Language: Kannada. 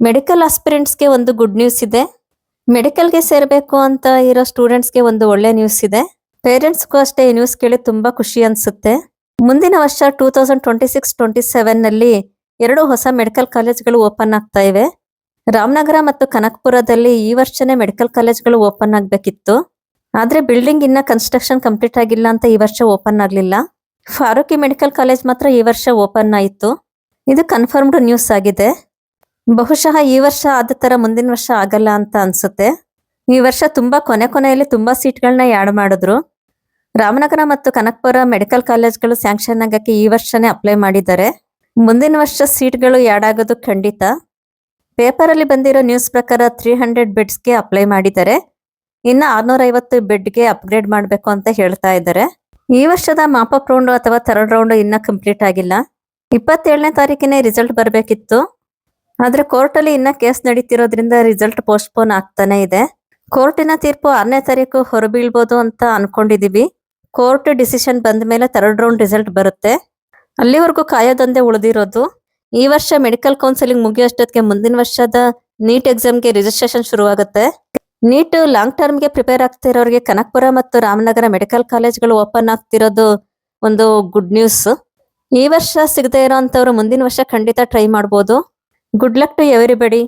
ಮೆಡಿಕಲ್ ಆಸ್ಪಿರೆಂಟ್ಸ್ಗೆ ಒಂದು ಗುಡ್ ನ್ಯೂಸ್ ಇದೆ. ಮೆಡಿಕಲ್ಗೆ ಸೇರಬೇಕು ಅಂತ ಇರೋ ಸ್ಟೂಡೆಂಟ್ಸ್ಗೆ ಒಂದು ಒಳ್ಳೆ ನ್ಯೂಸ್ ಇದೆ. ಪೇರೆಂಟ್ಸ್ಗೂ ಅಷ್ಟೇ ಈ ನ್ಯೂಸ್ ಕೇಳಿ ತುಂಬಾ ಖುಷಿ ಅನ್ಸುತ್ತೆ. ಮುಂದಿನ ವರ್ಷ 2026-27 ನಲ್ಲಿ 2 ಹೊಸ ಮೆಡಿಕಲ್ ಕಾಲೇಜ್ಗಳು ಓಪನ್ ಆಗ್ತಾ ಇವೆ. ರಾಮನಗರ ಮತ್ತು ಕನಕಪುರದಲ್ಲಿ ಈ ವರ್ಷನೇ ಮೆಡಿಕಲ್ ಕಾಲೇಜ್ಗಳು ಓಪನ್ ಆಗ್ಬೇಕಿತ್ತು. ಆದ್ರೆ ಬಿಲ್ಡಿಂಗ್ ಇನ್ನ ಕನ್ಸ್ಟ್ರಕ್ಷನ್ ಕಂಪ್ಲೀಟ್ ಆಗಿಲ್ಲ ಅಂತ ಈ ವರ್ಷ ಓಪನ್ ಆಗ್ಲಿಲ್ಲ. ಫಾರೂಕಿ ಮೆಡಿಕಲ್ ಕಾಲೇಜ್ ಮಾತ್ರ ಈ ವರ್ಷ ಓಪನ್ ಆಯಿತು. ಇದು ಕನ್ಫರ್ಮ್ಡ್ ನ್ಯೂಸ್ ಆಗಿದೆ. ಬಹುಶಃ ಈ ವರ್ಷ ಆದ ತರ ಮುಂದಿನ ವರ್ಷ ಆಗಲ್ಲ ಅಂತ ಅನ್ಸುತ್ತೆ. ಈ ವರ್ಷ ತುಂಬಾ ಕೊನೆಯಲ್ಲಿ ತುಂಬಾ ಸೀಟ್ಗಳನ್ನ ಆಡ್ ಮಾಡಿದ್ರು. ರಾಮನಗರ ಮತ್ತು ಕನಕಪುರ ಮೆಡಿಕಲ್ ಕಾಲೇಜ್ಗಳು ಸ್ಯಾಂಕ್ಷನ್ ಆಗಕ್ಕೆ ಈ ವರ್ಷನೇ ಅಪ್ಲೈ ಮಾಡಿದ್ದಾರೆ. ಮುಂದಿನ ವರ್ಷ ಸೀಟ್ಗಳು ಆಡ್ ಆಗೋದು ಖಂಡಿತ. ಪೇಪರ್ ಅಲ್ಲಿ ಬಂದಿರೋ ನ್ಯೂಸ್ ಪ್ರಕಾರ 300 ಬೆಡ್ಸ್ಗೆ ಅಪ್ಲೈ ಮಾಡಿದ್ದಾರೆ. ಇನ್ನ 650 ಬೆಡ್ಗೆ ಅಪ್ಗ್ರೇಡ್ ಮಾಡಬೇಕು ಅಂತ ಹೇಳ್ತಾ ಇದ್ದಾರೆ. ಈ ವರ್ಷದ ಮಾಪಪ್ ರೌಂಡ್ ಅಥವಾ ಥರ್ಡ್ ರೌಂಡ್ ಇನ್ನ ಕಂಪ್ಲೀಟ್ ಆಗಿಲ್ಲ. 27ನೇ ತಾರೀಕಿನೇ ರಿಸಲ್ಟ್ ಬರಬೇಕಿತ್ತು. ಆದ್ರೆ ಕೋರ್ಟ್ ಅಲ್ಲಿ ಇನ್ನ ಕೇಸ್ ನಡೀತಿರೋದ್ರಿಂದ ರಿಸಲ್ಟ್ ಪೋಸ್ಟ್ಪೋನ್ ಆಗ್ತಾನೆ ಇದೆ. ಕೋರ್ಟಿನ ತೀರ್ಪು 6ನೇ ತಾರೀಕು ಹೊರಬೀಳ್ಬೋದು ಅಂತ ಅನ್ಕೊಂಡಿದೀವಿ. ಕೋರ್ಟ್ ಡಿಸಿಷನ್ ಬಂದ ಮೇಲೆ ಥರ್ಡ್ ರೌಂಡ್ ರಿಸಲ್ಟ್ ಬರುತ್ತೆ. ಅಲ್ಲಿವರೆಗೂ ಕಾಯೋದೊಂದೇ ಉಳಿದಿರೋದು. ಈ ವರ್ಷ ಮೆಡಿಕಲ್ ಕೌನ್ಸಿಲಿಂಗ್ ಮುಗಿಯೋಷ್ಟೊತ್ತಿಗೆ ಮುಂದಿನ ವರ್ಷದ ನೀಟ್ ಎಕ್ಸಾಮ್ಗೆ ರಿಜಿಸ್ಟ್ರೇಷನ್ ಶುರುವಾಗುತ್ತೆ. ನೀಟ್ ಲಾಂಗ್ ಟರ್ಮ್ಗೆ ಪ್ರಿಪೇರ್ ಆಗ್ತಿರೋರಿಗೆ ಕನಕಪುರ ಮತ್ತು ರಾಮನಗರ ಮೆಡಿಕಲ್ ಕಾಲೇಜ್ಗಳು ಓಪನ್ ಆಗ್ತಿರೋದು ಒಂದು ಗುಡ್ ನ್ಯೂಸ್. ಈ ವರ್ಷ ಸಿಗದೆ ಇರೋಂಥವ್ರು ಮುಂದಿನ ವರ್ಷ ಖಂಡಿತ ಟ್ರೈ ಮಾಡ್ಬೋದು. Good luck to everybody.